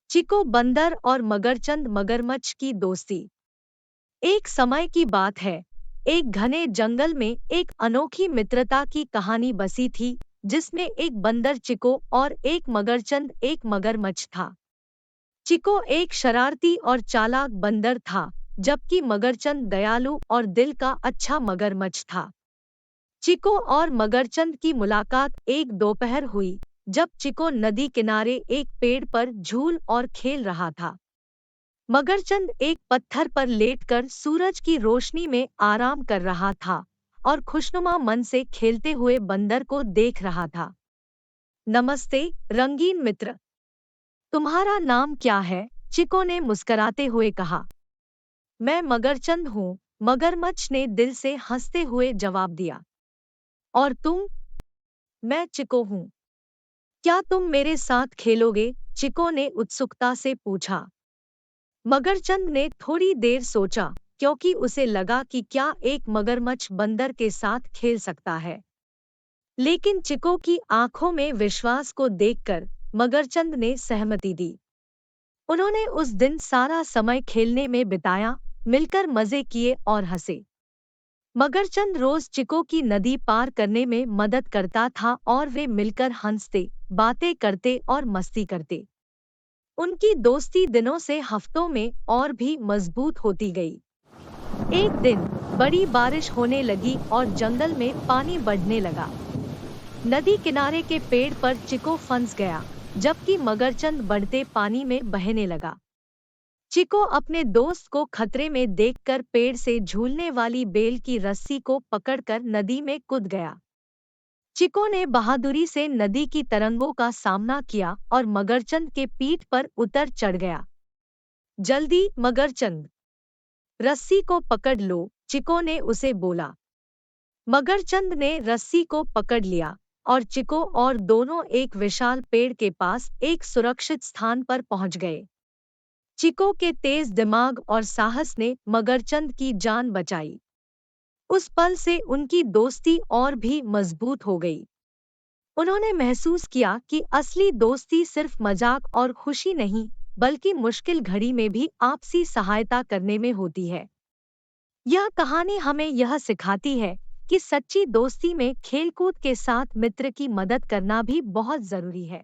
Chico बंदर और मगरचंद मगरमच्छ की दोस्ती। एक समय की बात है, एक घने जंगल में एक अनोखी मित्रता की कहानी बसी थी, जिसमें एक बंदर चिको और एक मगरचंद एक मगरमच्छ था। चिको एक शरारती और चालाक बंदर था, जबकि मगरचंद दयालु और दिल का अच्छा मगरमच्छ था। चिको और मगरचंद की मुलाकात एक दोपहर हुई, जब चिको नदी किनारे एक पेड़ पर झूल और खेल रहा था। मगरचंद एक पत्थर पर लेटकर सूरज की रोशनी में आराम कर रहा था और खुशनुमा मन से खेलते हुए बंदर को देख रहा था। नमस्ते, रंगीन मित्र। तुम्हारा नाम क्या है? चिको ने मुस्कराते हुए कहा। मैं मगरचंद हूँ, मगरमच्छ ने दिल से हंसते हुए जवाब दिया। और तुम? मैं चिको हूँ। क्या तुम मेरे साथ खेलोगे? चिको ने उत्सुकता से पूछा। मगरचंद ने थोड़ी देर सोचा, क्योंकि उसे लगा कि क्या एक मगरमच्छ बंदर के साथ खेल सकता है। लेकिन चिको की आंखों में विश्वास को देखकर मगरचंद ने सहमति दी। उन्होंने उस दिन सारा समय खेलने में बिताया, मिलकर मजे किए और हंसे। मगरचंद रोज चिको की नदी पार करने में मदद करता था और वे मिलकर हंसते, बातें करते और मस्ती करते। उनकी दोस्ती दिनों से हफ्तों में और भी मजबूत होती गई। एक दिन बड़ी बारिश होने लगी और जंगल में पानी बढ़ने लगा। नदी किनारे के पेड़ पर चिको फंस गया, जबकि मगरचंद बढ़ते पानी में बहने लगा। चिको अपने दोस्त को खतरे में देखकर पेड़ से झूलने वाली बेल की रस्सी को पकड़कर नदी में कूद गया। चिको ने बहादुरी से नदी की तरंगों का सामना किया और मगरचंद के पीठ पर उतर चढ़ गया। जल्दी मगरचंद, रस्सी को पकड़ लो, चिको ने उसे बोला। मगरचंद ने रस्सी को पकड़ लिया और चिको और दोनों एक विशाल पेड़ के पास एक सुरक्षित स्थान पर पहुंच गए। चिको के तेज दिमाग और साहस ने मगरचंद की जान बचाई। उस पल से उनकी दोस्ती और भी मजबूत हो गई। उन्होंने महसूस किया कि असली दोस्ती सिर्फ मजाक और खुशी नहीं, बल्कि मुश्किल घड़ी में भी आपसी सहायता करने में होती है। यह कहानी हमें यह सिखाती है कि सच्ची दोस्ती में खेलकूद के साथ मित्र की मदद करना भी बहुत जरूरी है।